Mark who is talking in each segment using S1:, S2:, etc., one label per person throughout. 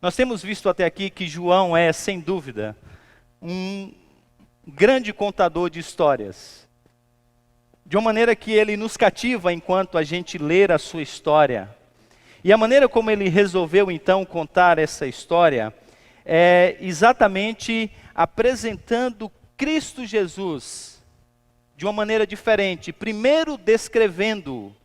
S1: Nós temos visto até aqui que João é, sem dúvida, um grande contador de histórias. De uma maneira que ele nos cativa enquanto a gente lê a sua história. E a maneira como ele resolveu então contar essa história é exatamente apresentando Cristo Jesus de uma maneira diferente. Primeiro descrevendo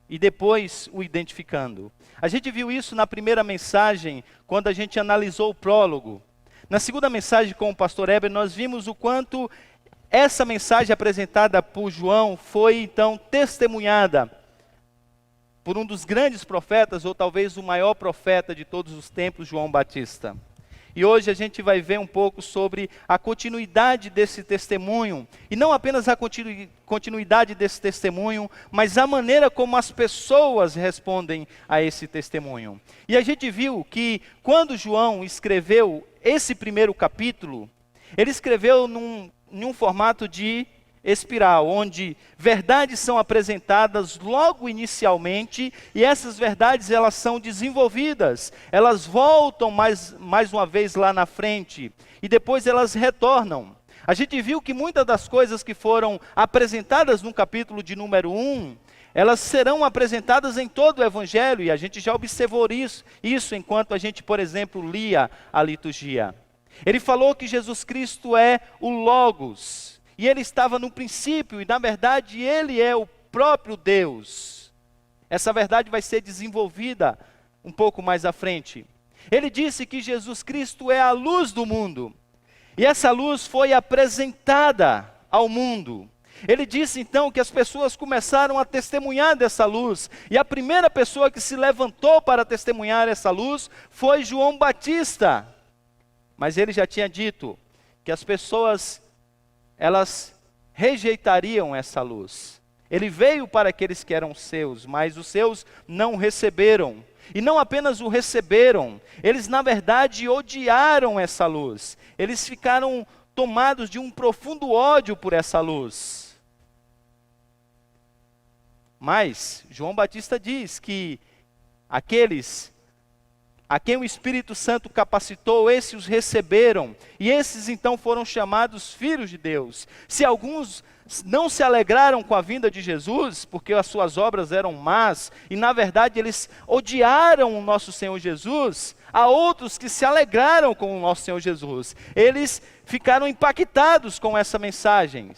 S1: e depois o identificando. A gente viu isso na primeira mensagem, quando a gente analisou o prólogo. Na segunda mensagem com o pastor Heber, nós vimos o quanto essa mensagem apresentada por João foi então testemunhada por um dos grandes profetas, ou talvez o maior profeta de todos os tempos, João Batista. E hoje a gente vai ver um pouco sobre a continuidade desse testemunho, e não apenas a continuidade desse testemunho, mas a maneira como as pessoas respondem a esse testemunho. E a gente viu que quando João escreveu esse primeiro capítulo, ele escreveu num formato de espiral, onde verdades são apresentadas logo inicialmente, e essas verdades elas são desenvolvidas, elas voltam mais uma vez lá na frente, e depois elas retornam. A gente viu que muitas das coisas que foram apresentadas no capítulo de número 1, elas serão apresentadas em todo o Evangelho, e a gente já observou isso enquanto a gente, por exemplo, lia a liturgia. Ele falou que Jesus Cristo é o Logos, e ele estava no princípio, e na verdade ele é o próprio Deus. Essa verdade vai ser desenvolvida um pouco mais à frente. Ele disse que Jesus Cristo é a luz do mundo, e essa luz foi apresentada ao mundo. Ele disse então que as pessoas começaram a testemunhar dessa luz, e a primeira pessoa que se levantou para testemunhar essa luz foi João Batista. Mas ele já tinha dito que as pessoas, elas rejeitariam essa luz. Ele veio para aqueles que eram seus, mas os seus não receberam. E não apenas o receberam, eles na verdade odiaram essa luz. Eles ficaram tomados de um profundo ódio por essa luz. Mas João Batista diz que aqueles a quem o Espírito Santo capacitou, esses os receberam, e esses então foram chamados filhos de Deus. Se alguns não se alegraram com a vinda de Jesus, porque as suas obras eram más, e na verdade eles odiaram o nosso Senhor Jesus, há outros que se alegraram com o nosso Senhor Jesus. Eles ficaram impactados com essa mensagem.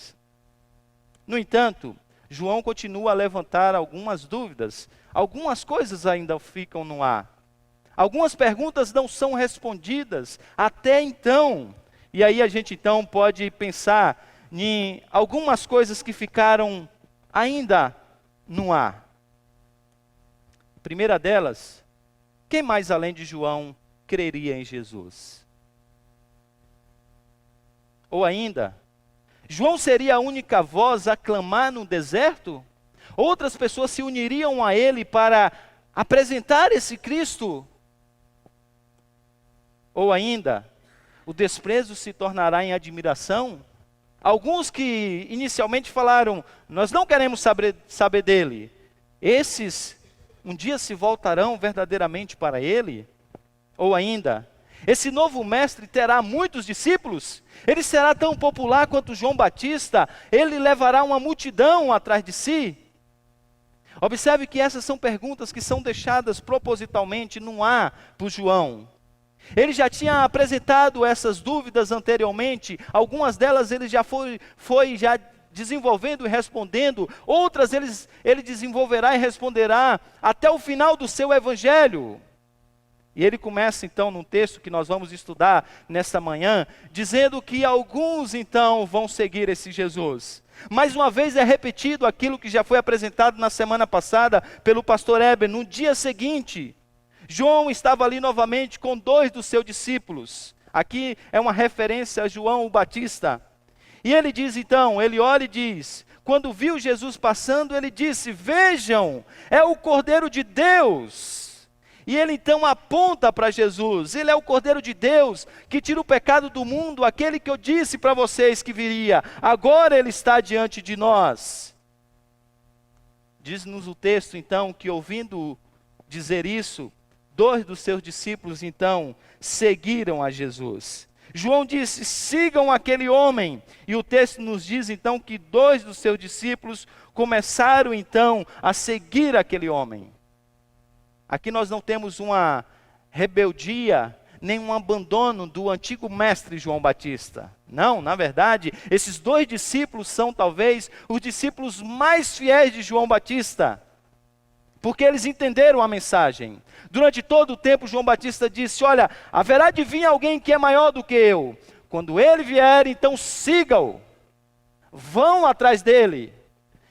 S1: No entanto, João continua a levantar algumas dúvidas, algumas coisas ainda ficam no ar. Algumas perguntas não são respondidas até então. E aí a gente então pode pensar em algumas coisas que ficaram ainda no ar. A primeira delas, quem mais além de João creria em Jesus? Ou ainda, João seria a única voz a clamar no deserto? Outras pessoas se uniriam a ele para apresentar esse Cristo? Ou ainda, o desprezo se tornará em admiração? Alguns que inicialmente falaram, nós não queremos saber dele, esses um dia se voltarão verdadeiramente para ele? Ou ainda, esse novo mestre terá muitos discípulos? Ele será tão popular quanto João Batista? Ele levará uma multidão atrás de si? Observe que essas são perguntas que são deixadas propositalmente no ar por João. Ele já tinha apresentado essas dúvidas anteriormente, algumas delas ele já foi já desenvolvendo e respondendo, outras ele desenvolverá e responderá até o final do seu evangelho. E ele começa então num texto que nós vamos estudar nesta manhã, dizendo que alguns então vão seguir esse Jesus. Mais uma vez é repetido aquilo que já foi apresentado na semana passada pelo pastor Heber. No dia seguinte, João estava ali novamente com 2 dos seus discípulos. Aqui é uma referência a João o Batista. E ele diz então, ele olha e diz, quando viu Jesus passando, ele disse, vejam, é o Cordeiro de Deus. E ele então aponta para Jesus, ele é o Cordeiro de Deus, que tira o pecado do mundo, aquele que eu disse para vocês que viria, agora ele está diante de nós. Diz-nos o texto então, que ouvindo dizer isso, 2 dos seus discípulos, então, seguiram a Jesus. João disse, sigam aquele homem. E o texto nos diz, então, que 2 dos seus discípulos começaram, então, a seguir aquele homem. Aqui nós não temos uma rebeldia, nem um abandono do antigo mestre João Batista. Não, na verdade, esses 2 discípulos são talvez os discípulos mais fiéis de João Batista, porque eles entenderam a mensagem. Durante todo o tempo, João Batista disse, olha, haverá de vir alguém que é maior do que eu. Quando ele vier, então siga-o. Vão atrás dele.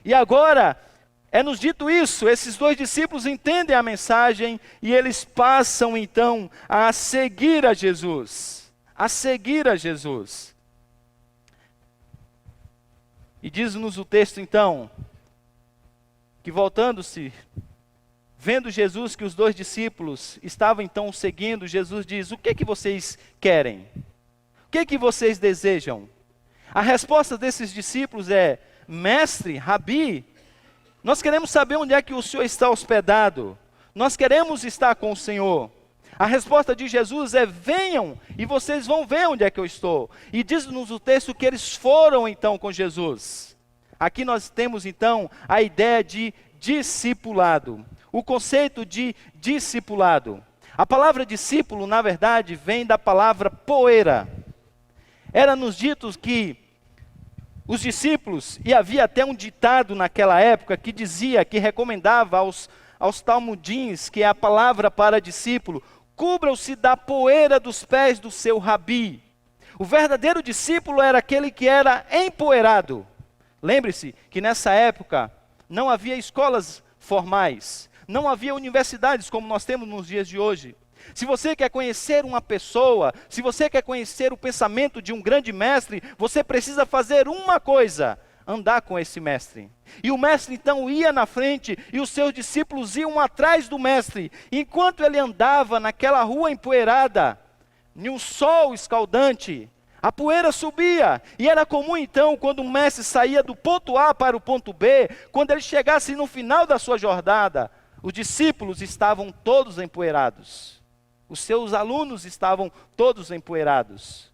S1: E agora, é-nos dito isso, esses 2 discípulos entendem a mensagem e eles passam então a seguir a Jesus. A seguir a Jesus. E diz-nos o texto então, que voltando-se, vendo Jesus que os 2 discípulos estavam então o seguindo, Jesus diz, o que vocês querem? O que vocês desejam? A resposta desses discípulos é, mestre, rabi, nós queremos saber onde é que o Senhor está hospedado. Nós queremos estar com o Senhor. A resposta de Jesus é, venham e vocês vão ver onde é que eu estou. E diz-nos o texto que eles foram então com Jesus. Aqui nós temos então a ideia de discipulado. O conceito de discipulado. A palavra discípulo, na verdade, vem da palavra poeira. Era-nos dito que os discípulos, e havia até um ditado naquela época que dizia, que recomendava aos talmudins, que é a palavra para discípulo, cubram-se da poeira dos pés do seu rabi. O verdadeiro discípulo era aquele que era empoeirado. Lembre-se que nessa época não havia escolas formais, não havia universidades como nós temos nos dias de hoje. Se você quer conhecer uma pessoa, se você quer conhecer o pensamento de um grande mestre, você precisa fazer uma coisa, andar com esse mestre. E o mestre então ia na frente e os seus discípulos iam atrás do mestre. Enquanto ele andava naquela rua empoeirada, em um sol escaldante, a poeira subia, e era comum então, quando o mestre saía do ponto A para o ponto B, quando ele chegasse no final da sua jornada, os discípulos estavam todos empoeirados. Os seus alunos estavam todos empoeirados.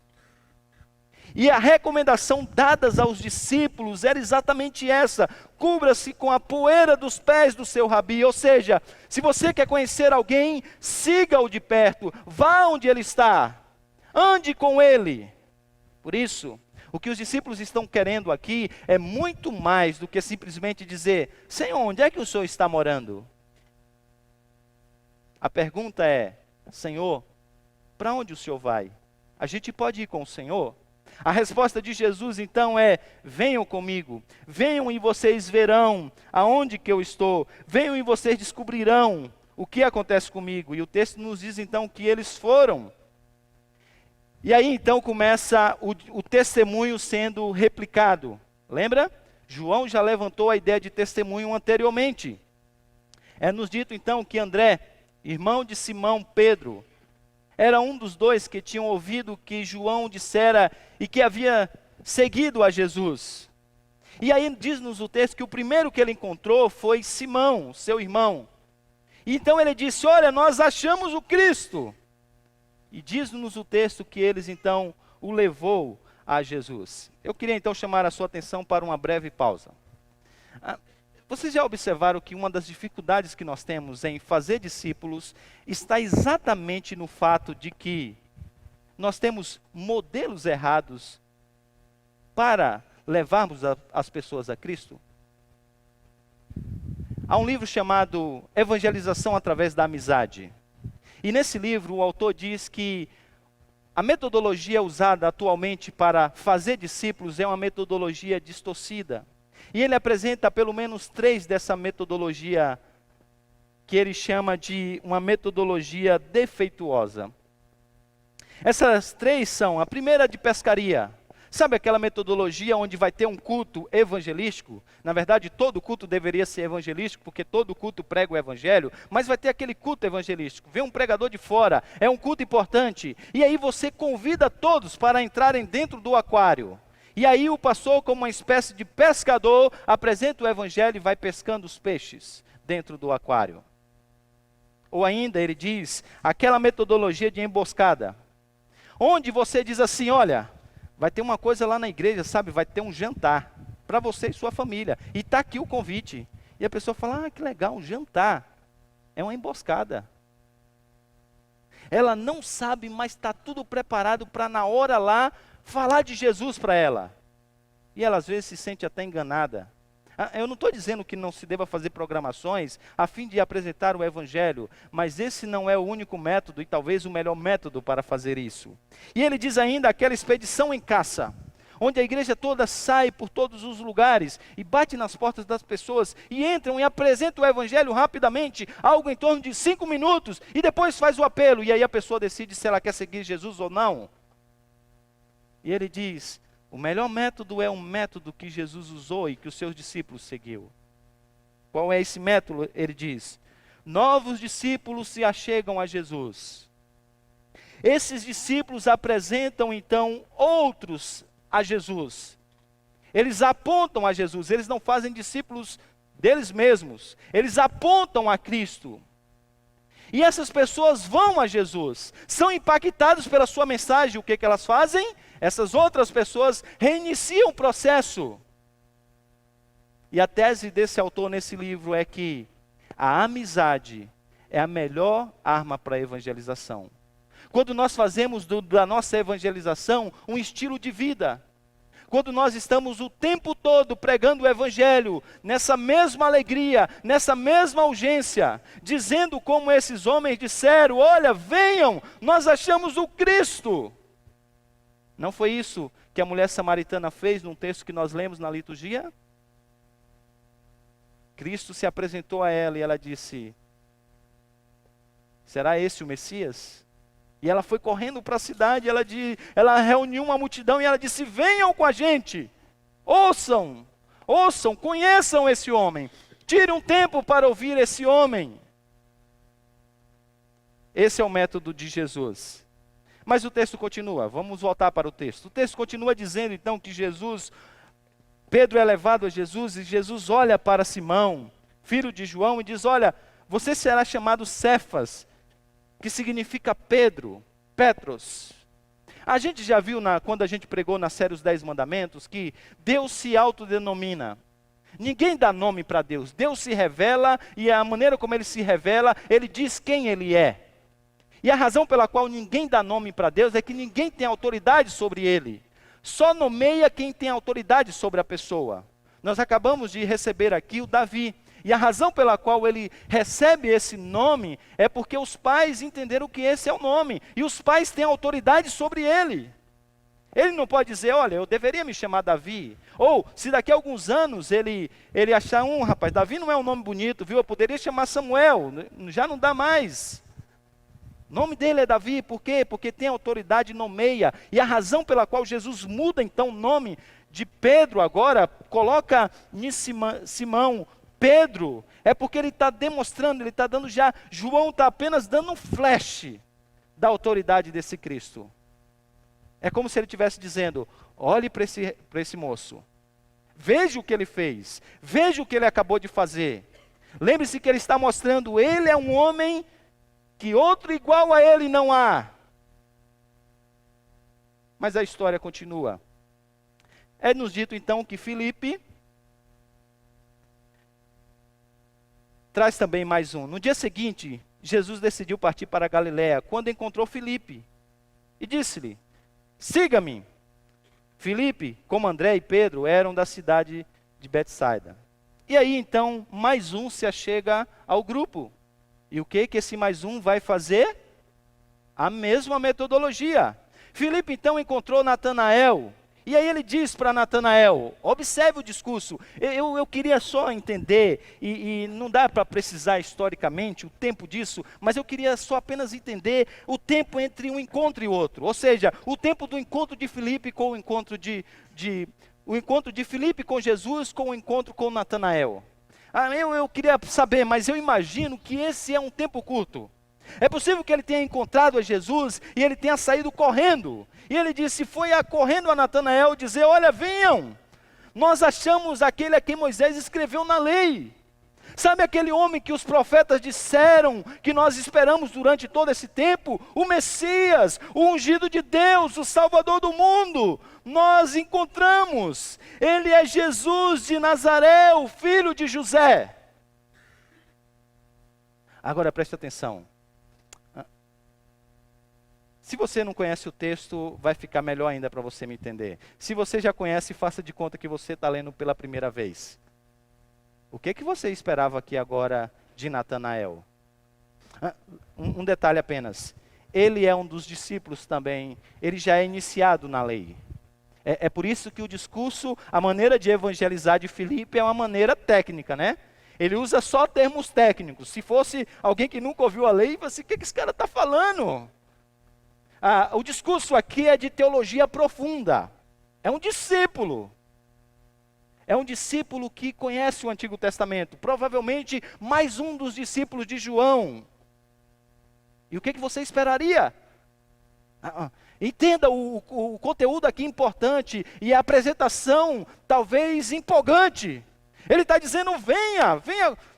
S1: E a recomendação dada aos discípulos era exatamente essa: cubra-se com a poeira dos pés do seu rabi. Ou seja, se você quer conhecer alguém, siga-o de perto, vá onde ele está, ande com ele. Por isso, o que os discípulos estão querendo aqui é muito mais do que simplesmente dizer, Senhor, onde é que o Senhor está morando? A pergunta é, Senhor, para onde o Senhor vai? A gente pode ir com o Senhor? A resposta de Jesus então é, venham comigo, venham e vocês verão aonde que eu estou, venham e vocês descobrirão o que acontece comigo. E o texto nos diz então que eles foram. E aí então começa o testemunho sendo replicado. Lembra? João já levantou a ideia de testemunho anteriormente. É nos dito então que André, irmão de Simão Pedro, era um dos 2 que tinham ouvido o que João dissera e que havia seguido a Jesus. E aí diz-nos o texto que o primeiro que ele encontrou foi Simão, seu irmão. E então ele disse, olha, nós achamos o Cristo. E diz-nos o texto que eles então o levou a Jesus. Eu queria então chamar a sua atenção para uma breve pausa. Vocês já observaram que uma das dificuldades que nós temos em fazer discípulos está exatamente no fato de que nós temos modelos errados para levarmos as pessoas a Cristo? Há um livro chamado Evangelização através da Amizade. E nesse livro o autor diz que a metodologia usada atualmente para fazer discípulos é uma metodologia distorcida. E ele apresenta pelo menos 3 dessa metodologia que ele chama de uma metodologia defeituosa. Essas 3 são, a primeira de pescaria. Sabe aquela metodologia onde vai ter um culto evangelístico? Na verdade, todo culto deveria ser evangelístico, porque todo culto prega o evangelho, mas vai ter aquele culto evangelístico. Vem um pregador de fora, é um culto importante, e aí você convida todos para entrarem dentro do aquário. E aí o pastor, como uma espécie de pescador, apresenta o evangelho e vai pescando os peixes dentro do aquário. Ou ainda ele diz, aquela metodologia de emboscada, onde você diz assim, olha, vai ter uma coisa lá na igreja, sabe, vai ter um jantar para você e sua família, e está aqui o convite. E a pessoa fala, que legal, um jantar. É uma emboscada. Ela não sabe, mas está tudo preparado para na hora lá, falar de Jesus para ela. E ela às vezes se sente até enganada. Eu não estou dizendo que não se deva fazer programações a fim de apresentar o Evangelho, mas esse não é o único método e talvez o melhor método para fazer isso. E ele diz ainda aquela expedição em caça, onde a igreja toda sai por todos os lugares e bate nas portas das pessoas e entram e apresentam o Evangelho rapidamente, algo em torno de 5 minutos, e depois faz o apelo, e aí a pessoa decide se ela quer seguir Jesus ou não. E ele diz, o melhor método é um método que Jesus usou e que os seus discípulos seguiu. Qual é esse método? Ele diz, novos discípulos se achegam a Jesus. Esses discípulos apresentam então outros a Jesus. Eles apontam a Jesus, eles não fazem discípulos deles mesmos, eles apontam a Cristo. E essas pessoas vão a Jesus, são impactadas pela sua mensagem. O que elas fazem? Essas outras pessoas reiniciam o processo. E a tese desse autor nesse livro é que a amizade é a melhor arma para a evangelização. Quando nós fazemos da nossa evangelização um estilo de vida, quando nós estamos o tempo todo pregando o Evangelho, nessa mesma alegria, nessa mesma urgência, dizendo como esses homens disseram, olha, venham, nós achamos o Cristo. Não foi isso que a mulher samaritana fez num texto que nós lemos na liturgia? Cristo se apresentou a ela e ela disse, será esse o Messias? E ela foi correndo para a cidade, ela reuniu uma multidão e ela disse, venham com a gente, ouçam, conheçam esse homem, tire um tempo para ouvir esse homem. Esse é o método de Jesus. Mas o texto continua, vamos voltar para o texto. O texto continua dizendo então que Pedro é levado a Jesus e Jesus olha para Simão, filho de João, e diz, olha, você será chamado Cefas, que significa Pedro, Petros. A gente já viu, quando a gente pregou na série Os 10 Mandamentos, que Deus se autodenomina. Ninguém dá nome para Deus. Deus se revela e a maneira como Ele se revela, Ele diz quem Ele é. E a razão pela qual ninguém dá nome para Deus é que ninguém tem autoridade sobre Ele. Só nomeia quem tem autoridade sobre a pessoa. Nós acabamos de receber aqui o Davi. E a razão pela qual ele recebe esse nome é porque os pais entenderam que esse é o nome. E os pais têm autoridade sobre ele. Ele não pode dizer, olha, eu deveria me chamar Davi. Ou, se daqui a alguns anos ele achar, rapaz, Davi não é um nome bonito, viu? Eu poderia chamar Samuel, já não dá mais. O nome dele é Davi, por quê? Porque tem autoridade, nomeia. E a razão pela qual Jesus muda então o nome de Pedro agora, coloca em Simão, Pedro, é porque ele está demonstrando, ele está dando já, João está apenas dando um flash da autoridade desse Cristo. É como se ele estivesse dizendo, olhe para esse moço, veja o que ele fez, veja o que ele acabou de fazer. Lembre-se que ele está mostrando, ele é um homem que outro igual a ele não há. Mas a história continua. É-nos dito então que Filipe traz também mais um. No dia seguinte, Jesus decidiu partir para a Galiléia, quando encontrou Filipe. E disse-lhe, siga-me. Filipe, como André e Pedro, eram da cidade de Betsaida. E aí então, mais um se achega ao grupo. E o que esse mais um vai fazer? A mesma metodologia. Filipe então encontrou Natanael. E aí ele diz para Natanael, observe o discurso, eu queria só entender, e não dá para precisar historicamente o tempo disso, mas eu queria só apenas entender o tempo entre um encontro e outro, ou seja, o tempo do encontro de Filipe com o encontro o encontro de Filipe com Jesus com o encontro com Natanael. Eu queria saber, mas eu imagino que esse é um tempo curto. É possível que ele tenha encontrado a Jesus e ele tenha saído correndo. E ele disse, foi correndo a Natanael dizer, olha, venham, nós achamos aquele a quem Moisés escreveu na lei. Sabe aquele homem que os profetas disseram que nós esperamos durante todo esse tempo? O Messias, o ungido de Deus, o Salvador do mundo. Nós encontramos. Ele é Jesus de Nazaré, o filho de José. Agora preste atenção. Se você não conhece o texto, vai ficar melhor ainda para você me entender. Se você já conhece, faça de conta que você está lendo pela primeira vez. O que você esperava aqui agora de Natanael? Um detalhe apenas. Ele é um dos discípulos também. Ele já é iniciado na lei. É por isso que o discurso, a maneira de evangelizar de Filipe é uma maneira técnica, né? Ele usa só termos técnicos. Se fosse alguém que nunca ouviu a lei, você, o que esse cara está falando? O discurso aqui é de teologia profunda. É um discípulo. É um discípulo que conhece o Antigo Testamento. Provavelmente mais um dos discípulos de João. E o que você esperaria? Entenda, o conteúdo aqui importante e a apresentação talvez empolgante. Ele está dizendo, venha,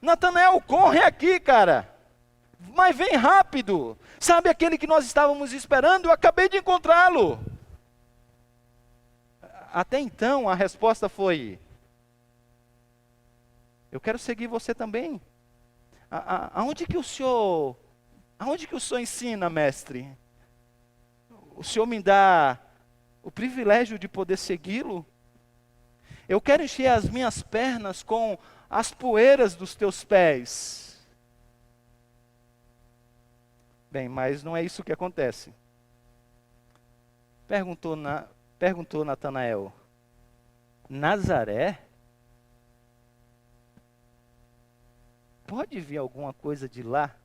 S1: Natanael, corre aqui, cara. Mas vem rápido. Sabe aquele que nós estávamos esperando? Eu acabei de encontrá-lo. Até então a resposta foi, eu quero seguir você também. Aonde que o senhor ensina, mestre? O senhor me dá o privilégio de poder segui-lo? Eu quero encher as minhas pernas com as poeiras dos teus pés. Bem, mas não é isso que acontece. Perguntou Natanael, Nazaré? Pode vir alguma coisa de lá?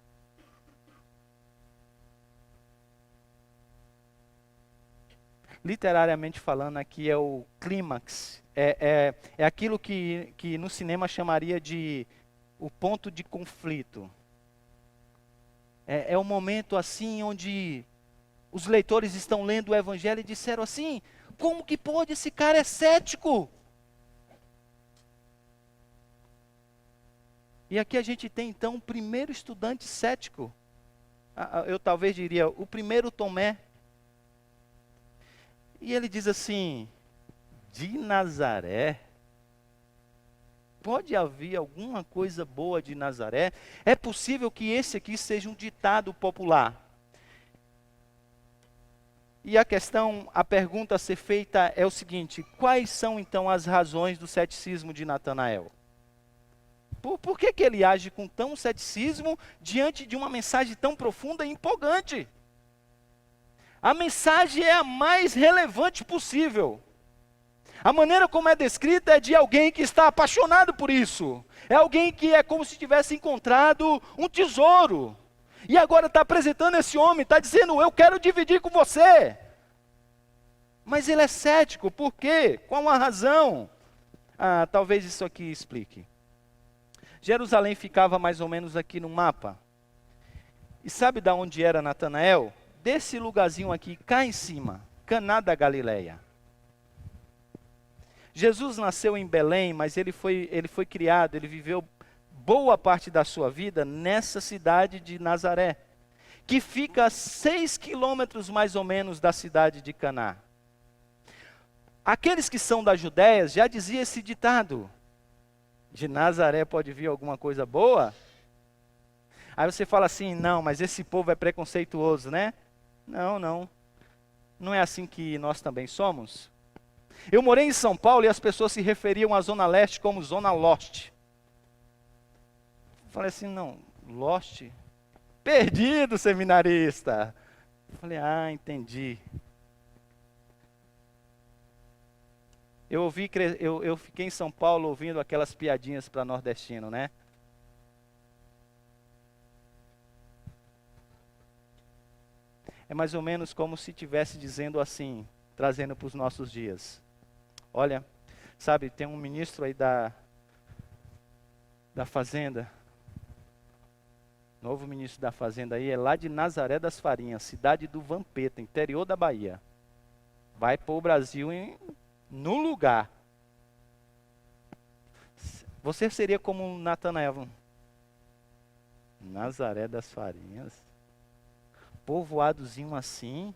S1: Literariamente falando, aqui é o clímax. É aquilo que no cinema chamaria de o ponto de conflito. É o momento assim onde os leitores estão lendo o Evangelho e disseram assim, como que pode, esse cara é cético? E aqui a gente tem então o primeiro estudante cético. Eu talvez diria, o primeiro Tomé. E ele diz assim, de Nazaré? Pode haver alguma coisa boa de Nazaré? É possível que esse aqui seja um ditado popular. E a pergunta a ser feita é o seguinte, quais são então as razões do ceticismo de Natanael? Por que ele age com tão ceticismo diante de uma mensagem tão profunda e empolgante? A mensagem é a mais relevante possível. A maneira como é descrita é de alguém que está apaixonado por isso. É alguém que é como se tivesse encontrado um tesouro. E agora está apresentando esse homem, está dizendo, eu quero dividir com você. Mas ele é cético, por quê? Qual a razão? Talvez isso aqui explique. Jerusalém ficava mais ou menos aqui no mapa. E sabe de onde era Natanael? Desse lugarzinho aqui, cá em cima, Caná da Galileia. Jesus nasceu em Belém, mas ele foi criado, ele viveu boa parte da sua vida nessa cidade de Nazaré, que fica a 6 quilômetros mais ou menos da cidade de Caná. Aqueles que são da Judéia já dizia esse ditado, de Nazaré pode vir alguma coisa boa? Aí você fala assim, não, mas esse povo é preconceituoso, né? Não é assim que nós também somos? Eu morei em São Paulo e as pessoas se referiam à Zona Leste como Zona Lost. Falei assim, não, Lost? Perdido, seminarista. Falei, entendi. Eu fiquei em São Paulo ouvindo aquelas piadinhas para nordestino, né? É mais ou menos como se estivesse dizendo assim, trazendo para os nossos dias. Olha, sabe, tem um ministro aí da Fazenda, novo ministro da Fazenda aí, é lá de Nazaré das Farinhas, cidade do Vampeta, interior da Bahia. Vai pôr o Brasil no lugar. Você seria como Natanael. Nazaré das Farinhas. Povoadozinho assim.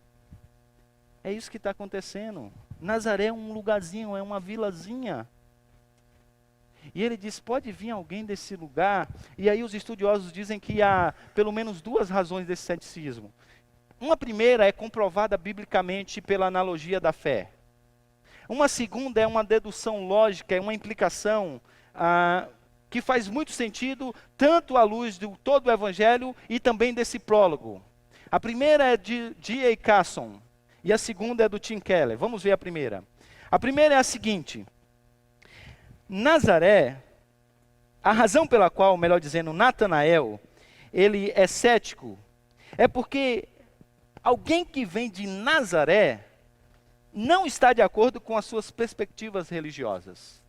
S1: É isso que está acontecendo. Nazaré é um lugarzinho, é uma vilazinha. E ele diz, pode vir alguém desse lugar. E aí os estudiosos dizem que há pelo menos duas razões desse ceticismo. Uma primeira é comprovada biblicamente pela analogia da fé. Uma segunda é uma dedução lógica, é uma implicação que faz muito sentido, tanto à luz de todo o Evangelho e também desse prólogo. A primeira é de D.A. Carson e a segunda é do Tim Keller. Vamos ver a primeira. A primeira é a seguinte: Nazaré, a razão pela qual, melhor dizendo, Natanael, ele é cético, é porque alguém que vem de Nazaré não está de acordo com as suas perspectivas religiosas.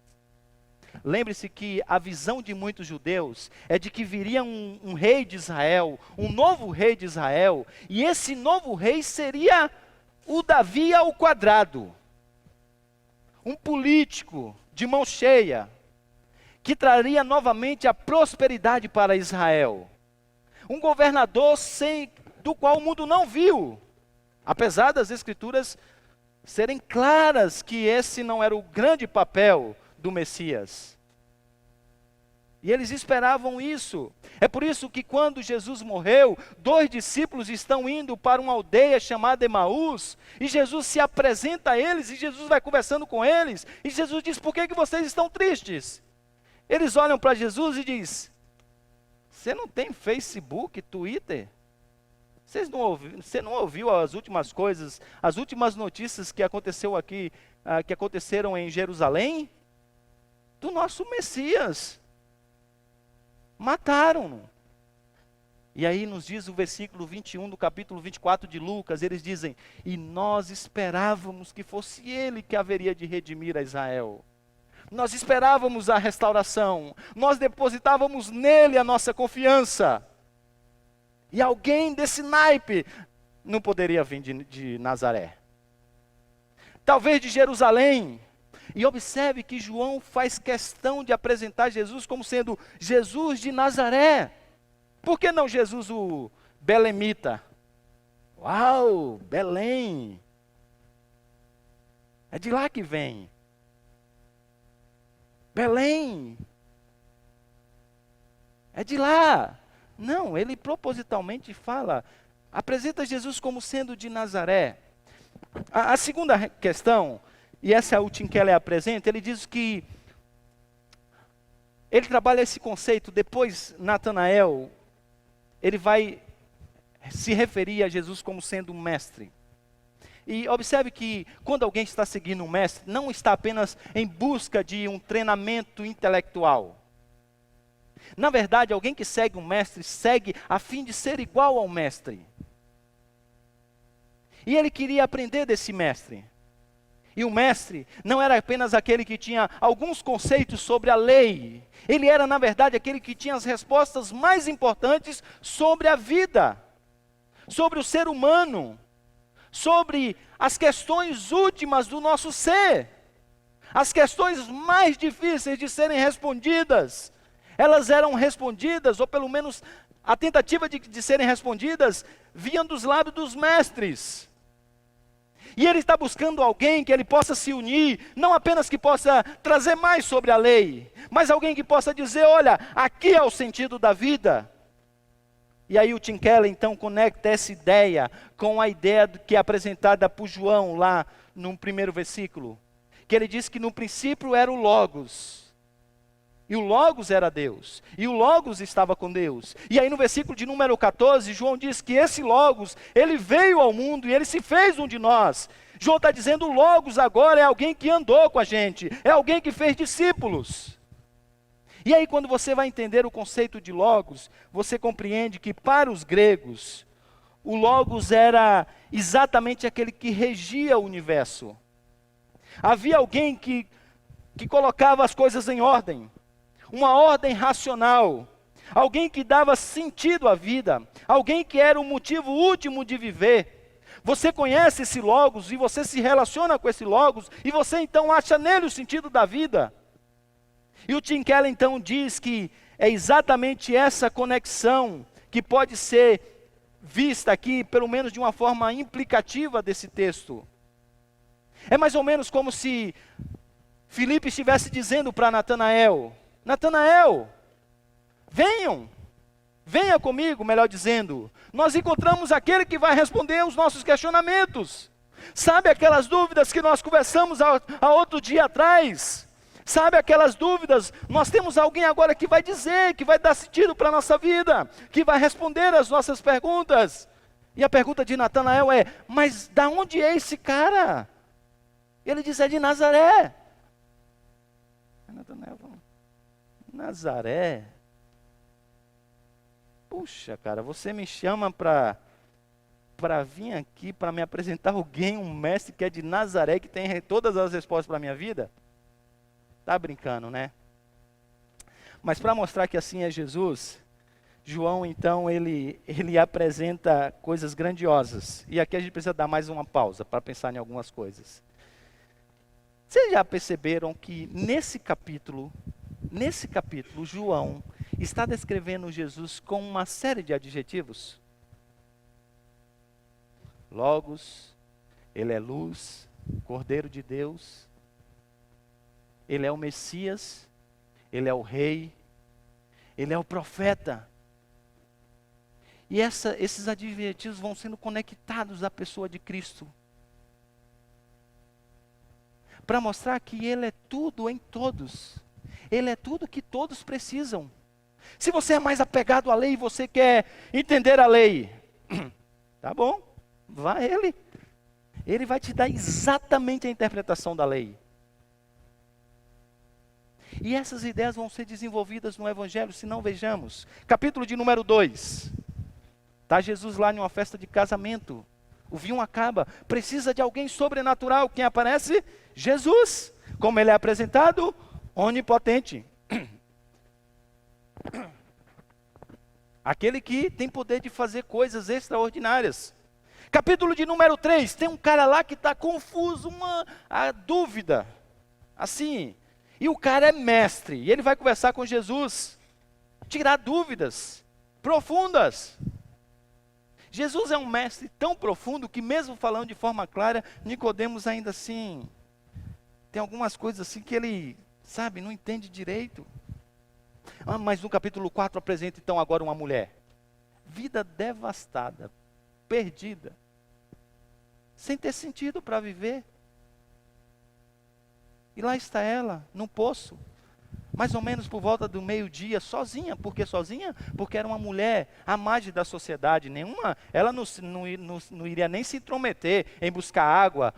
S1: Lembre-se que a visão de muitos judeus é de que viria um rei de Israel, um novo rei de Israel, e esse novo rei seria o Davi ao quadrado. Um político de mão cheia, que traria novamente a prosperidade para Israel. Um governador do qual o mundo não viu, apesar das escrituras serem claras que esse não era o grande papel do Messias. E eles esperavam isso. É por isso que quando Jesus morreu, 2 discípulos estão indo para uma aldeia chamada Emaús, e Jesus se apresenta a eles, e Jesus vai conversando com eles, e Jesus diz, por que vocês estão tristes? Eles olham para Jesus e diz, você não tem Facebook, Twitter? Você não ouviu as últimas coisas, as últimas notícias que aconteceu aqui, que aconteceram em Jerusalém? Do nosso Messias. Mataram-no. E aí nos diz o versículo 21 do capítulo 24 de Lucas, eles dizem, e nós esperávamos que fosse ele que haveria de redimir a Israel. Nós esperávamos a restauração, nós depositávamos nele a nossa confiança. E alguém desse naipe não poderia vir de Nazaré. Talvez de Jerusalém. E observe que João faz questão de apresentar Jesus como sendo Jesus de Nazaré. Por que não Jesus o belemita? Uau, Belém. É de lá que vem. Belém. É de lá. Não, ele propositalmente apresenta Jesus como sendo de Nazaré. A segunda questão, e essa é o Tim Keller apresenta, ele diz que ele trabalha esse conceito, depois Natanael, ele vai se referir a Jesus como sendo um mestre. E observe que quando alguém está seguindo um mestre, não está apenas em busca de um treinamento intelectual. Na verdade, alguém que segue um mestre, segue a fim de ser igual ao mestre. E ele queria aprender desse mestre. E o mestre não era apenas aquele que tinha alguns conceitos sobre a lei. Ele era, na verdade, aquele que tinha as respostas mais importantes sobre a vida, sobre o ser humano, sobre as questões últimas do nosso ser, as questões mais difíceis de serem respondidas. Elas eram respondidas, ou pelo menos a tentativa de serem respondidas, vinham dos lábios dos mestres. E ele está buscando alguém que ele possa se unir, não apenas que possa trazer mais sobre a lei, mas alguém que possa dizer, olha, aqui é o sentido da vida. E aí o Tim Keller então conecta essa ideia com a ideia que é apresentada por João lá no primeiro versículo, que ele diz que no princípio era o Logos. E o Logos era Deus. E o Logos estava com Deus. E aí no versículo de número 14, João diz que esse Logos, ele veio ao mundo e ele se fez um de nós. João está dizendo, o Logos agora é alguém que andou com a gente. É alguém que fez discípulos. E aí quando você vai entender o conceito de Logos, você compreende que para os gregos, o Logos era exatamente aquele que regia o universo. Havia alguém que colocava as coisas em ordem. Uma ordem racional, alguém que dava sentido à vida, alguém que era o motivo último de viver. Você conhece esse Logos e você se relaciona com esse Logos e você então acha nele o sentido da vida. E o Tim Keller então diz que é exatamente essa conexão que pode ser vista aqui, pelo menos de uma forma implicativa desse texto. É mais ou menos como se Filipe estivesse dizendo para Natanael: Natanael, venha comigo, melhor dizendo, nós encontramos aquele que vai responder os nossos questionamentos. Sabe aquelas dúvidas que nós conversamos há outro dia atrás? Sabe aquelas dúvidas? Nós temos alguém agora que vai dizer, que vai dar sentido para a nossa vida, que vai responder as nossas perguntas. E a pergunta de Natanael é: mas da onde é esse cara? Ele diz: é de Nazaré. Natanael fala: Nazaré? Puxa, cara, você me chama para vir aqui, para me apresentar alguém, um mestre que é de Nazaré, que tem todas as respostas para a minha vida? Tá brincando, né? Mas para mostrar que assim é Jesus, João então ele apresenta coisas grandiosas. E aqui a gente precisa dar mais uma pausa para pensar em algumas coisas. Vocês já perceberam que nesse capítulo, João está descrevendo Jesus com uma série de adjetivos? Logos, ele é luz, Cordeiro de Deus, ele é o Messias, ele é o Rei, ele é o profeta. E esses adjetivos vão sendo conectados à pessoa de Cristo, para mostrar que ele é tudo em todos. Ele é tudo que todos precisam. Se você é mais apegado à lei e você quer entender a lei, tá bom, vá a ele. Ele vai te dar exatamente a interpretação da lei. E essas ideias vão ser desenvolvidas no Evangelho, se não vejamos. Capítulo de número 2. Está Jesus lá em uma festa de casamento. O vinho acaba. Precisa de alguém sobrenatural. Quem aparece? Jesus. Como ele é apresentado? Onipotente. Aquele que tem poder de fazer coisas extraordinárias. Capítulo de número 3. Tem um cara lá que está confuso, a dúvida. Assim. E o cara é mestre. E ele vai conversar com Jesus. Tirar dúvidas profundas. Jesus é um mestre tão profundo que mesmo falando de forma clara, Nicodemos ainda assim, tem algumas coisas assim que ele, sabe, não entende direito. Mas no capítulo 4 apresenta então agora uma mulher. Vida devastada, perdida, sem ter sentido para viver. E lá está ela, num poço. Mais ou menos por volta do meio-dia, sozinha. Por que sozinha? Porque era uma mulher à margem da sociedade. Ela não iria nem se intrometer em buscar água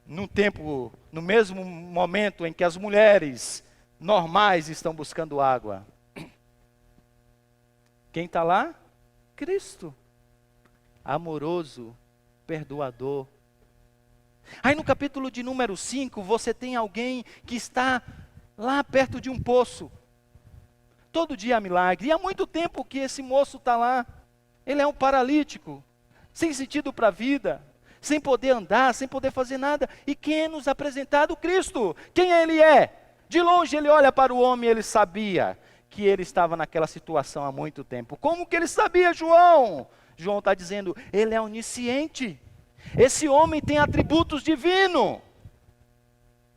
S1: no mesmo momento em que as mulheres normais estão buscando água. Quem está lá? Cristo. Amoroso, perdoador. Aí no capítulo de número 5, você tem alguém que está lá perto de um poço. Todo dia há milagre. E há muito tempo que esse moço está lá. Ele é um paralítico, sem sentido para a vida, sem poder andar, sem poder fazer nada. E quem é nos apresentado? Cristo. Quem ele é? De longe ele olha para o homem e ele sabia que ele estava naquela situação há muito tempo. Como que ele sabia, João? João está dizendo, ele é onisciente. Esse homem tem atributos divinos.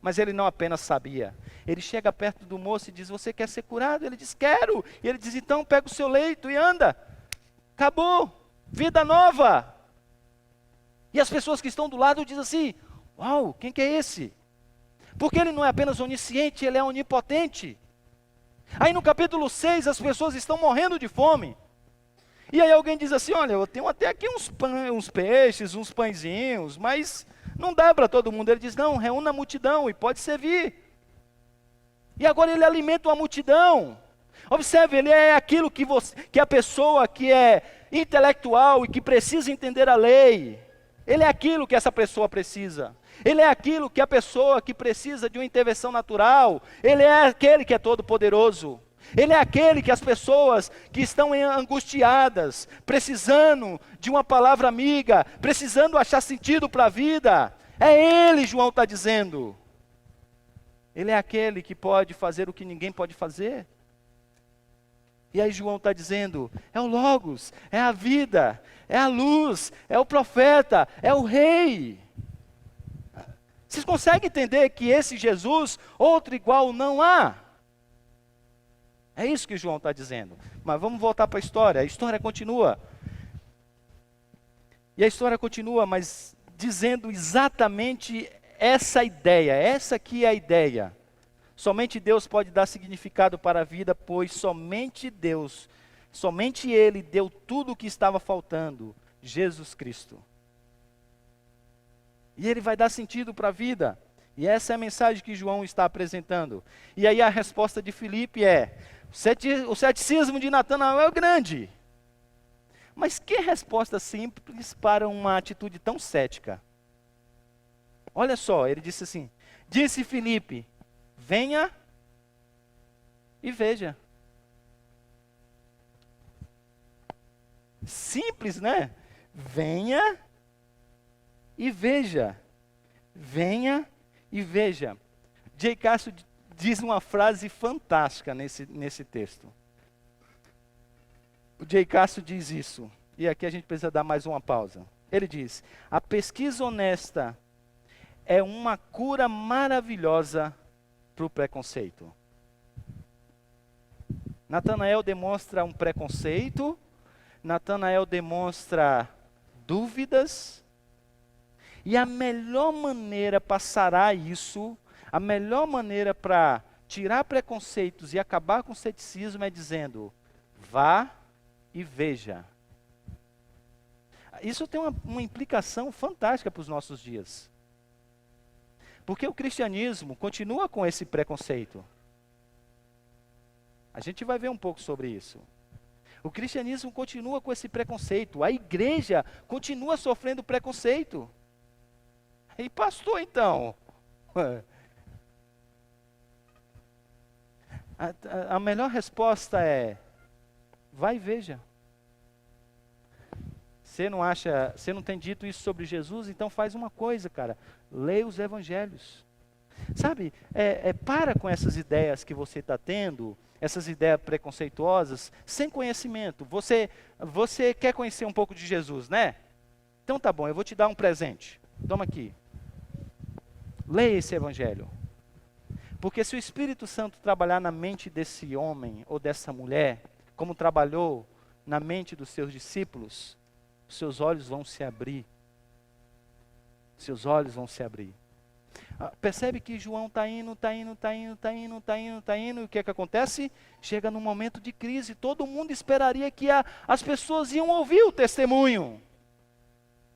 S1: Mas ele não apenas sabia. Ele chega perto do moço e diz, você quer ser curado? Ele diz, quero. E ele diz, então pega o seu leito e anda. Acabou. Vida nova. E as pessoas que estão do lado dizem assim, uau, quem que é esse? Porque ele não é apenas onisciente, ele é onipotente. Aí no capítulo 6 as pessoas estão morrendo de fome. E aí alguém diz assim, olha, eu tenho até aqui uns peixes, uns pãezinhos, mas não dá para todo mundo. Ele diz, não, reúna a multidão e pode servir. E agora ele alimenta uma multidão. Observe, ele é aquilo que a pessoa que é intelectual e que precisa entender a lei, ele é aquilo que essa pessoa precisa. Ele é aquilo que a pessoa que precisa de uma intervenção natural, ele é aquele que é todo poderoso. Ele é aquele que as pessoas que estão angustiadas, precisando de uma palavra amiga, precisando achar sentido para a vida, é ele, João está dizendo. Ele é aquele que pode fazer o que ninguém pode fazer. E aí João está dizendo, é o Logos, é a vida, é a luz, é o profeta, é o rei. Vocês conseguem entender que esse Jesus, outro igual não há? É isso que João está dizendo. Mas vamos voltar para a história continua. E a história continua, mas dizendo exatamente essa ideia, essa aqui é a ideia. Somente Deus pode dar significado para a vida, pois somente Deus, somente Ele deu tudo o que estava faltando, Jesus Cristo. E Ele vai dar sentido para a vida. E essa é a mensagem que João está apresentando. E aí a resposta de Filipe é, o ceticismo de Natanael é grande. Mas que resposta simples para uma atitude tão cética? Olha só, ele disse assim, disse Filipe, venha e veja. Simples, né? Venha e veja. Venha e veja. J. Cássio diz uma frase fantástica nesse texto. O J. Cássio diz isso, e aqui a gente precisa dar mais uma pausa. Ele diz, a pesquisa honesta é uma cura maravilhosa para o preconceito. Natanael demonstra um preconceito, Natanael demonstra dúvidas, e a melhor maneira para sarar isso, a melhor maneira para tirar preconceitos e acabar com o ceticismo é dizendo, vá e veja. Isso tem uma implicação fantástica para os nossos dias. Porque o cristianismo continua com esse preconceito. A gente vai ver um pouco sobre isso. O cristianismo continua com esse preconceito. A igreja continua sofrendo preconceito. E pastor, então? A melhor resposta é, vai e veja. Você não tem dito isso sobre Jesus, então faz uma coisa, cara. Leia os evangelhos. Sabe, para com essas ideias que você está tendo, essas ideias preconceituosas, sem conhecimento. Você quer conhecer um pouco de Jesus, né? Então tá bom, eu vou te dar um presente. Toma aqui. Leia esse evangelho. Porque se o Espírito Santo trabalhar na mente desse homem ou dessa mulher, como trabalhou na mente dos seus discípulos, seus olhos vão se abrir. Seus olhos vão se abrir. Percebe que João está indo, e o que é que acontece? Chega num momento de crise, todo mundo esperaria que as pessoas iam ouvir o testemunho.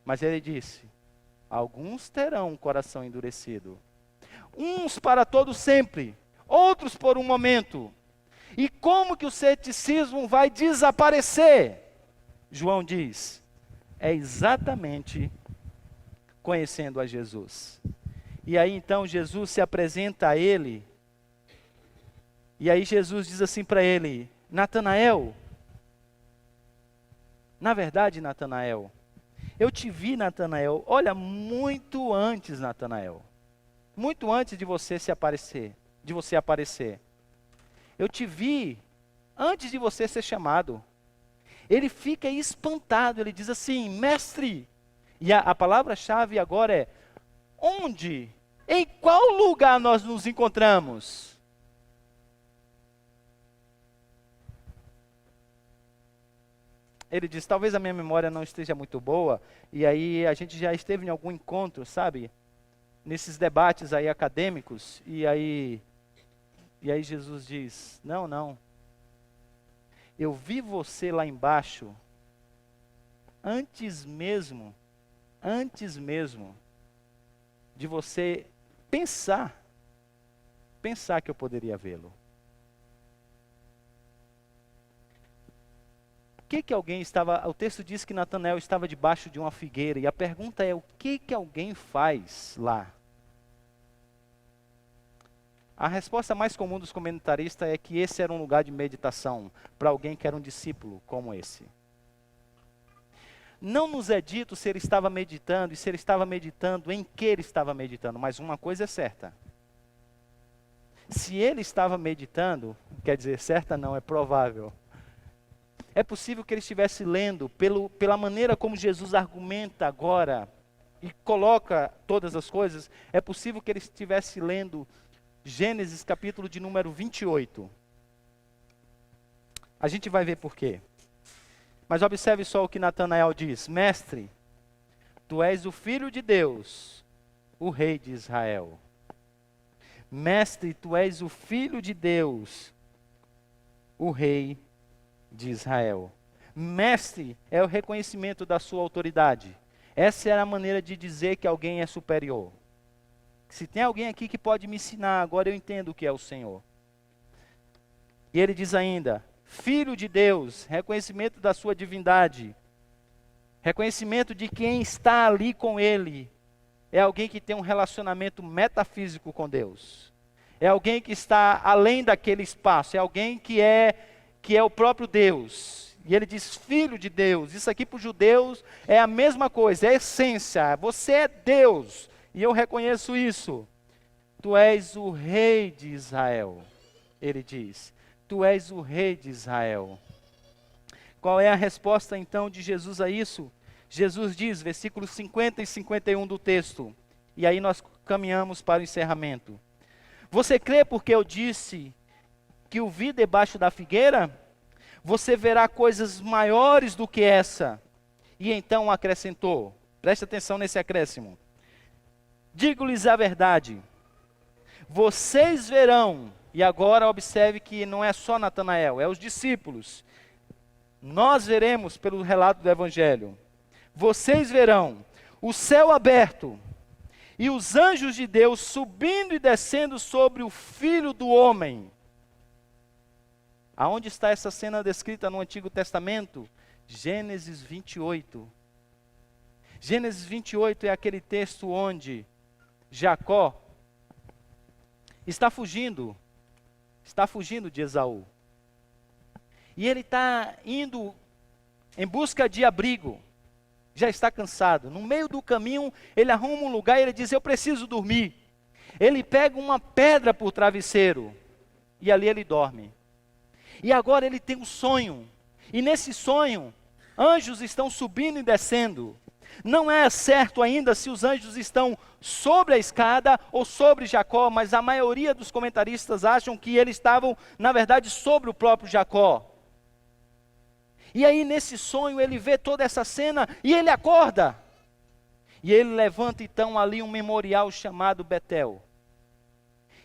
S1: Mas ele disse, alguns terão o coração endurecido. Uns para todo sempre, outros por um momento. E como que o ceticismo vai desaparecer? João diz, é exatamente conhecendo a Jesus. E aí então Jesus se apresenta a ele, e aí Jesus diz assim para ele, Natanael, na verdade Natanael, eu te vi Natanael, olha, muito antes Natanael, muito antes de você aparecer, eu te vi antes de você ser chamado. Ele fica espantado, ele diz assim, mestre, e a palavra-chave agora é, onde? Em qual lugar nós nos encontramos? Ele diz, talvez a minha memória não esteja muito boa, e aí a gente já esteve em algum encontro, sabe? Nesses debates aí acadêmicos, e aí Jesus diz, não. Eu vi você lá embaixo, antes mesmo de você pensar que eu poderia vê-lo. O texto diz que Natanael estava debaixo de uma figueira, e a pergunta é, o que alguém faz lá? A resposta mais comum dos comentaristas é que esse era um lugar de meditação, para alguém que era um discípulo como esse. Não nos é dito se ele estava meditando, e se ele estava meditando, em que ele estava meditando, mas uma coisa é certa. Se ele estava meditando, quer dizer, certa não, é provável. É possível que ele estivesse lendo, pela maneira como Jesus argumenta agora, e coloca todas as coisas, é possível que ele estivesse lendo Gênesis capítulo de número 28. A gente vai ver por quê. Mas observe só o que Natanael diz: Mestre, tu és o Filho de Deus, o Rei de Israel. Mestre, tu és o Filho de Deus, o Rei de Israel. Mestre é o reconhecimento da sua autoridade. Essa era a maneira de dizer que alguém é superior. Se tem alguém aqui que pode me ensinar, agora eu entendo o que é o Senhor. E ele diz ainda: Filho de Deus, reconhecimento da sua divindade, reconhecimento de quem está ali com ele. É alguém que tem um relacionamento metafísico com Deus. É alguém que está além daquele espaço. É alguém que é o próprio Deus. E ele diz Filho de Deus. Isso aqui para os judeus é a mesma coisa, é a essência. Você é Deus. E eu reconheço isso. Tu és o Rei de Israel, ele diz. Tu és o Rei de Israel. Qual é a resposta então de Jesus a isso? Jesus diz, versículos 50 e 51 do texto, e aí nós caminhamos para o encerramento. Você crê porque eu disse que o vi debaixo da figueira? Você verá coisas maiores do que essa. E então acrescentou, preste atenção nesse acréscimo. Digo-lhes a verdade, vocês verão, e agora observe que não é só Natanael, é os discípulos. Nós veremos pelo relato do Evangelho. Vocês verão o céu aberto e os anjos de Deus subindo e descendo sobre o Filho do Homem. Aonde está essa cena descrita no Antigo Testamento? Gênesis 28. Gênesis 28 é aquele texto onde Jacó está fugindo de Esaú. E ele está indo em busca de abrigo. Já está cansado. No meio do caminho, ele arruma um lugar e ele diz, eu preciso dormir. Ele pega uma pedra por travesseiro e ali ele dorme. E agora ele tem um sonho. E nesse sonho, anjos estão subindo e descendo. Não é certo ainda se os anjos estão sobre a escada ou sobre Jacó, mas a maioria dos comentaristas acham que eles estavam, na verdade, sobre o próprio Jacó. E aí nesse sonho ele vê toda essa cena e ele acorda. E ele levanta então ali um memorial chamado Betel.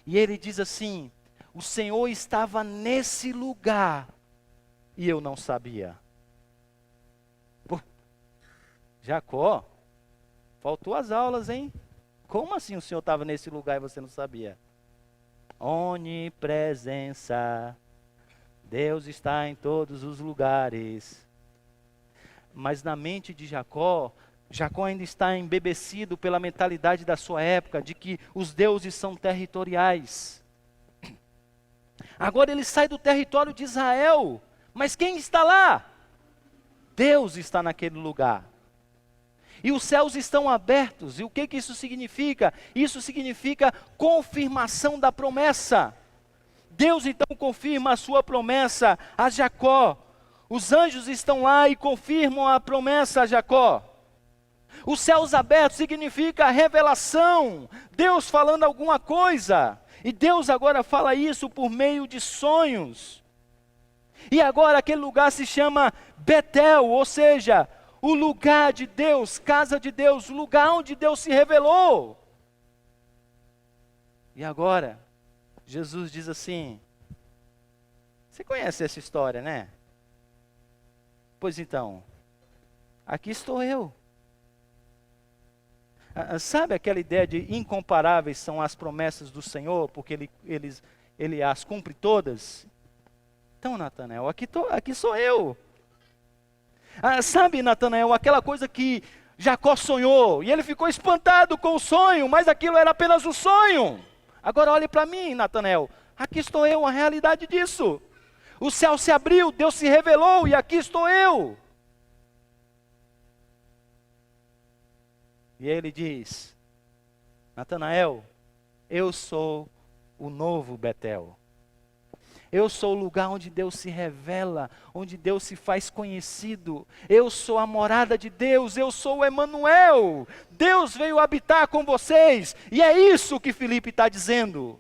S1: E ele diz assim, o Senhor estava nesse lugar e eu não sabia. Pô, Jacó, faltou as aulas, hein? Como assim o Senhor estava nesse lugar e você não sabia? Onipresença. Deus está em todos os lugares. Mas na mente de Jacó, Jacó ainda está embebecido pela mentalidade da sua época, de que os deuses são territoriais. Agora ele sai do território de Israel, mas quem está lá? Deus está naquele lugar. E os céus estão abertos. E o que isso significa? Isso significa confirmação da promessa. Deus então confirma a sua promessa a Jacó. Os anjos estão lá e confirmam a promessa a Jacó. Os céus abertos significa a revelação. Deus falando alguma coisa. E Deus agora fala isso por meio de sonhos. E agora aquele lugar se chama Betel, ou seja, o lugar de Deus, casa de Deus, o lugar onde Deus se revelou. E agora, Jesus diz assim, você conhece essa história, né? Pois então, aqui estou eu. Sabe aquela ideia de incomparáveis são as promessas do Senhor, porque Ele as cumpre todas? Então, Natanael, aqui sou eu. Sabe, Natanael, aquela coisa que Jacó sonhou, e ele ficou espantado com o sonho, mas aquilo era apenas um sonho. Agora olhe para mim, Natanael, aqui estou eu, a realidade disso. O céu se abriu, Deus se revelou, e aqui estou eu. E ele diz, Natanael, eu sou o novo Betel. Eu sou o lugar onde Deus se revela, onde Deus se faz conhecido. Eu sou a morada de Deus, eu sou o Emanuel. Deus veio habitar com vocês. E é isso que Filipe está dizendo.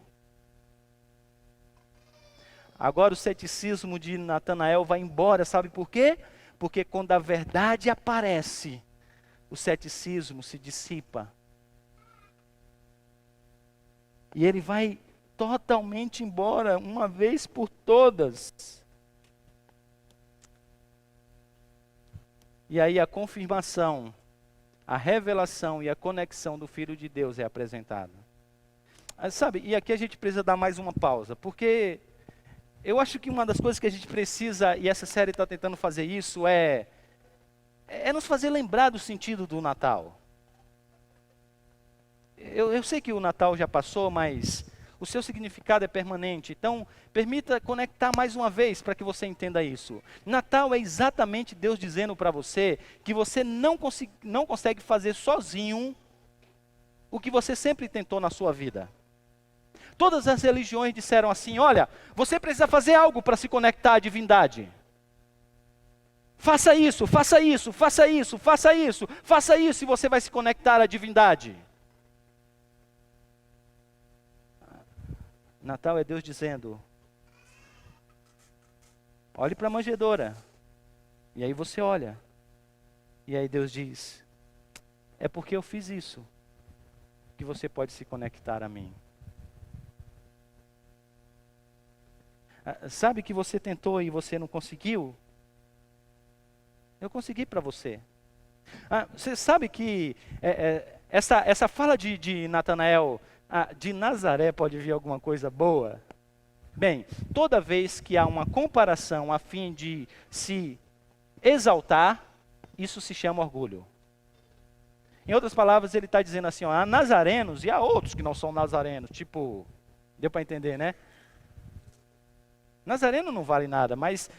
S1: Agora o ceticismo de Natanael vai embora, sabe por quê? Porque quando a verdade aparece, o ceticismo se dissipa. E ele vai totalmente embora, uma vez por todas. E aí a confirmação, a revelação e a conexão do Filho de Deus é apresentada. Sabe, e aqui a gente precisa dar mais uma pausa, porque eu acho que uma das coisas que a gente precisa, e essa série está tentando fazer isso, é nos fazer lembrar do sentido do Natal. Eu sei que o Natal já passou, mas o seu significado é permanente. Então, permita conectar mais uma vez para que você entenda isso. Natal é exatamente Deus dizendo para você que você não consegue fazer sozinho o que você sempre tentou na sua vida. Todas as religiões disseram assim: olha, você precisa fazer algo para se conectar à divindade. Faça isso, faça isso, faça isso, faça isso, faça isso e você vai se conectar à divindade. Natal é Deus dizendo: olhe para a manjedoura. E aí você olha. E aí Deus diz: é porque eu fiz isso que você pode se conectar a mim. Sabe que você tentou e você não conseguiu? Eu consegui para você. Você sabe que essa fala de Natanael, de Nazaré pode vir alguma coisa boa? Bem, toda vez que há uma comparação a fim de se exaltar, isso se chama orgulho. Em outras palavras, ele está dizendo assim: ó, há nazarenos e há outros que não são nazarenos. Tipo, deu para entender, né? Nazareno não vale nada, mas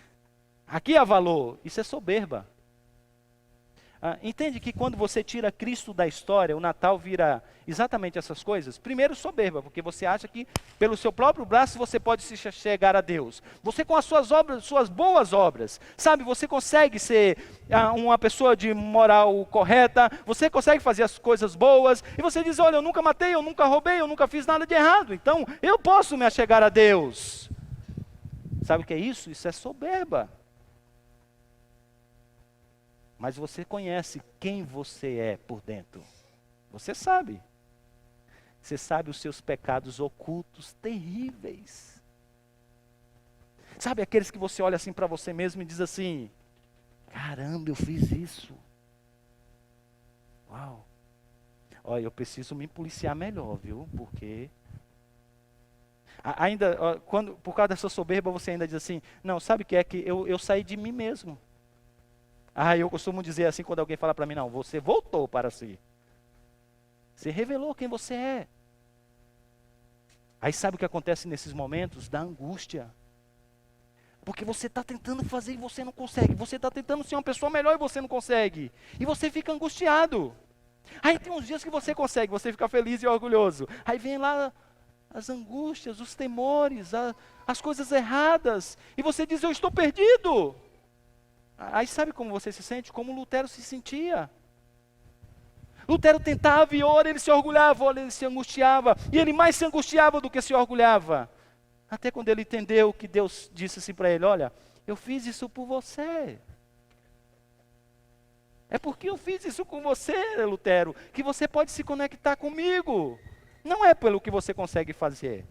S1: aqui há valor. Isso é soberba. Entende que quando você tira Cristo da história, o Natal vira exatamente essas coisas? Primeiro, soberba, porque você acha que pelo seu próprio braço você pode se chegar a Deus. Você com as suas obras, suas boas obras, sabe, você consegue ser uma pessoa de moral correta, você consegue fazer as coisas boas, e você diz: olha, eu nunca matei, eu nunca roubei, eu nunca fiz nada de errado, então eu posso me achegar a Deus. Sabe o que é isso? Isso é soberba. Mas você conhece quem você é por dentro. Você sabe. Você sabe os seus pecados ocultos terríveis. Sabe aqueles que você olha assim para você mesmo e diz assim: caramba, eu fiz isso. Uau. Olha, eu preciso me policiar melhor, viu? Porque ainda, por causa dessa soberba, você ainda diz assim: não, sabe o que é que eu saí de mim mesmo. Eu costumo dizer assim quando alguém fala para mim: não, você voltou para si. Você revelou quem você é. Aí sabe o que acontece nesses momentos? Da angústia. Porque você está tentando fazer e você não consegue. Você está tentando ser uma pessoa melhor e você não consegue. E você fica angustiado. Aí tem uns dias que você consegue, você fica feliz e orgulhoso. Aí vem lá as angústias, os temores, as coisas erradas. E você diz: eu estou perdido. Aí sabe como você se sente? Como Lutero se sentia. Lutero tentava e ora ele se orgulhava, ora ele se angustiava. E ele mais se angustiava do que se orgulhava. Até quando ele entendeu que Deus disse assim para ele: olha, eu fiz isso por você. É porque eu fiz isso com você, Lutero, que você pode se conectar comigo. Não é pelo que você consegue fazer.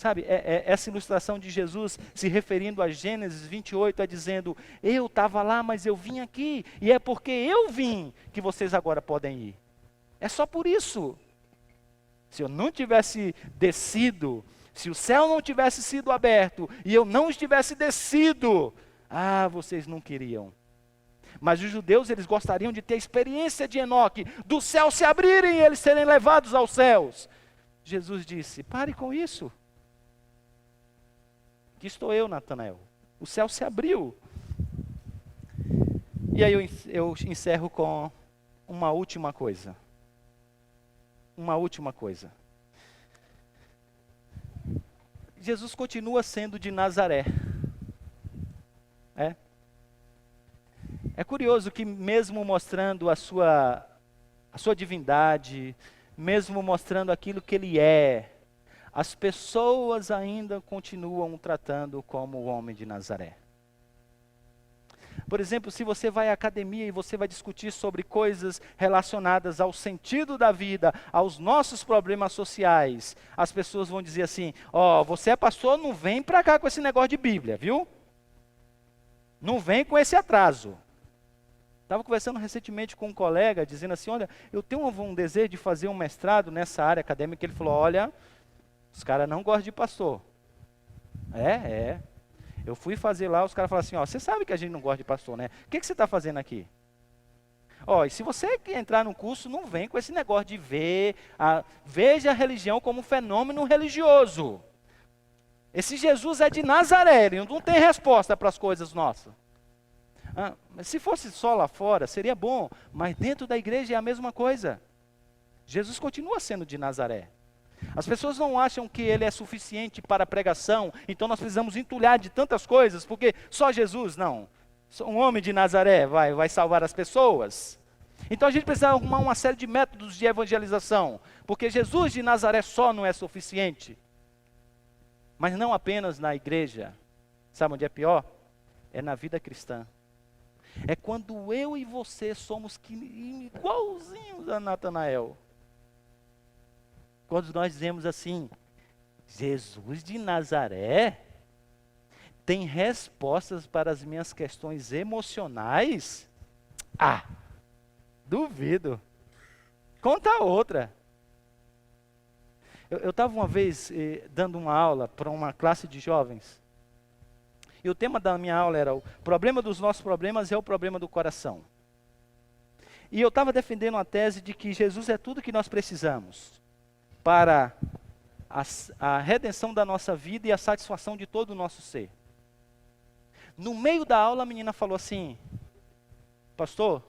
S1: Sabe, essa ilustração de Jesus se referindo a Gênesis 28, dizendo: eu estava lá, mas eu vim aqui, e é porque eu vim que vocês agora podem ir. É só por isso. Se eu não tivesse descido, se o céu não tivesse sido aberto, e eu não estivesse descido, vocês não queriam. Mas os judeus, eles gostariam de ter a experiência de Enoque, do céu se abrirem e eles serem levados aos céus. Jesus disse: pare com isso. Aqui estou eu, Natanael. O céu se abriu. E aí eu encerro com uma última coisa. Uma última coisa. Jesus continua sendo de Nazaré. É curioso que mesmo mostrando a sua divindade, mesmo mostrando aquilo que ele é, as pessoas ainda continuam o tratando como o homem de Nazaré. Por exemplo, se você vai à academia e você vai discutir sobre coisas relacionadas ao sentido da vida, aos nossos problemas sociais, as pessoas vão dizer assim: ó, você é pastor, não vem para cá com esse negócio de Bíblia, viu? Não vem com esse atraso. Estava conversando recentemente com um colega, dizendo assim: olha, eu tenho um desejo de fazer um mestrado nessa área acadêmica. Ele falou: olha, os caras não gostam de pastor. Eu fui fazer lá, os caras falaram assim: ó, você sabe que a gente não gosta de pastor, né? O que você está fazendo aqui? Ó, e se você entrar no curso, não vem com esse negócio de veja a religião como um fenômeno religioso. Esse Jesus é de Nazaré, ele não tem resposta para as coisas nossas. Se fosse só lá fora, seria bom, mas dentro da igreja é a mesma coisa. Jesus continua sendo de Nazaré. As pessoas não acham que ele é suficiente para a pregação, então nós precisamos entulhar de tantas coisas, porque só Jesus, não. Um homem de Nazaré vai salvar as pessoas. Então a gente precisa arrumar uma série de métodos de evangelização, porque Jesus de Nazaré só não é suficiente. Mas não apenas na igreja. Sabe onde é pior? É na vida cristã. É quando eu e você somos igualzinhos a Natanael. Quando nós dizemos assim: Jesus de Nazaré tem respostas para as minhas questões emocionais? Duvido. Conta outra. Eu estava uma vez dando uma aula para uma classe de jovens. E o tema da minha aula era: o problema dos nossos problemas é o problema do coração. E eu estava defendendo a tese de que Jesus é tudo que nós precisamos para a redenção da nossa vida e a satisfação de todo o nosso ser. No meio da aula a menina falou assim: pastor,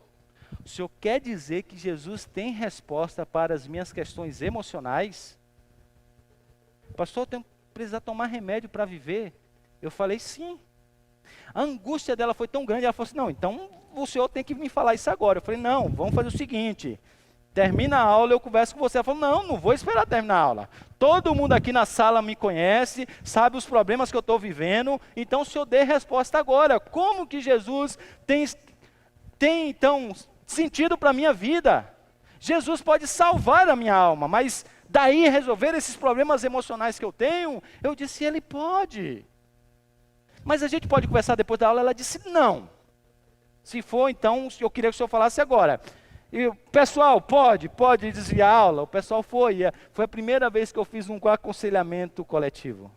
S1: o senhor quer dizer que Jesus tem resposta para as minhas questões emocionais? Pastor, eu tenho que precisar tomar remédio para viver? Eu falei: sim. A angústia dela foi tão grande, ela falou assim: não, então o senhor tem que me falar isso agora. Eu falei: não, vamos fazer o seguinte, termina a aula, eu converso com você. Ela falou: não vou esperar terminar a aula. Todo mundo aqui na sala me conhece, sabe os problemas que eu estou vivendo, então o senhor dê resposta agora. Como que Jesus tem então sentido para a minha vida? Jesus pode salvar a minha alma, mas daí resolver esses problemas emocionais que eu tenho? Eu disse: ele pode. Mas a gente pode conversar depois da aula? Ela disse: não. Se for, então, eu queria que o senhor falasse agora. E o pessoal, pode desviar a aula? O pessoal foi. Foi a primeira vez que eu fiz um aconselhamento coletivo.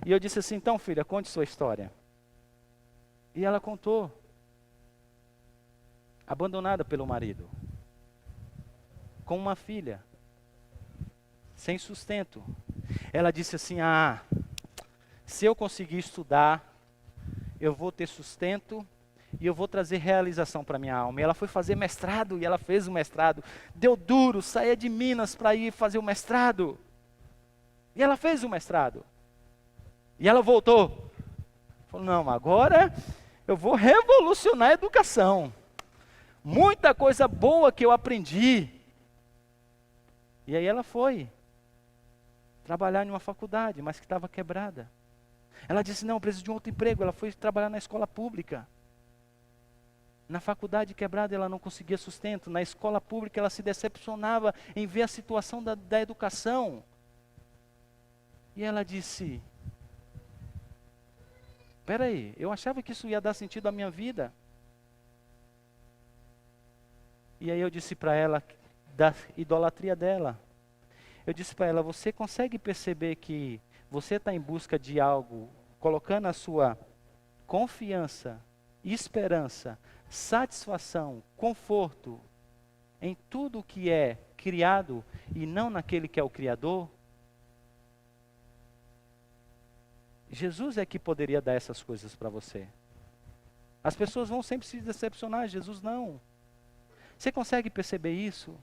S1: E eu disse assim: então, filha, conte sua história. E ela contou. Abandonada pelo marido. Com uma filha. Sem sustento. Ela disse assim: se eu conseguir estudar, eu vou ter sustento e eu vou trazer realização para minha alma. E ela foi fazer mestrado, e ela fez o mestrado. Deu duro, saía de Minas para ir fazer o mestrado. E ela fez o mestrado. E ela voltou. Falou: não, agora eu vou revolucionar a educação. Muita coisa boa que eu aprendi. E aí ela foi trabalhar em uma faculdade, mas que estava quebrada. Ela disse: não, eu preciso de um outro emprego. Ela foi trabalhar na escola pública. Na faculdade quebrada ela não conseguia sustento. Na escola pública ela se decepcionava em ver a situação da educação. E ela disse: espera aí, eu achava que isso ia dar sentido à minha vida. E aí eu disse para ela da idolatria dela. Eu disse para ela: você consegue perceber que você está em busca de algo, colocando a sua confiança, esperança, satisfação, conforto em tudo que é criado e não naquele que é o Criador? Jesus é que poderia dar essas coisas para você. As pessoas vão sempre se decepcionar, Jesus não. Você consegue perceber isso?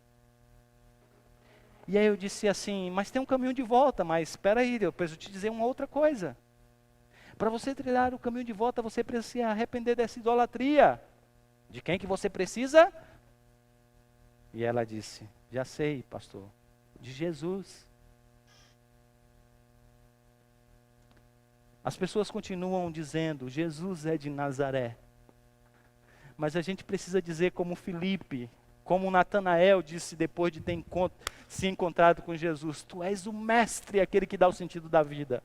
S1: E aí eu disse assim, mas tem um caminho de volta, mas espera aí, eu preciso te dizer uma outra coisa. Para você trilhar o caminho de volta, você precisa se arrepender dessa idolatria. De quem que você precisa? E ela disse, já sei, pastor, de Jesus. As pessoas continuam dizendo, Jesus é de Nazaré. Mas a gente precisa dizer como Filipe, como Natanael disse depois de ter se encontrado com Jesus, tu és o mestre, aquele que dá o sentido da vida.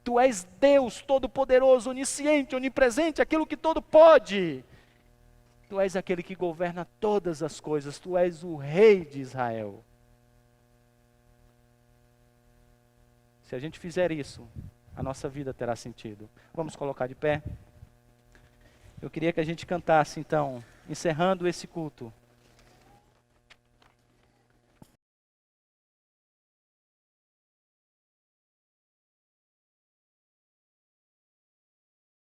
S1: Tu és Deus todo-poderoso, onisciente, onipresente, aquilo que todo pode. Tu és aquele que governa todas as coisas, tu és o rei de Israel. Se a gente fizer isso, a nossa vida terá sentido. Vamos colocar de pé? Eu queria que a gente cantasse então, encerrando esse culto.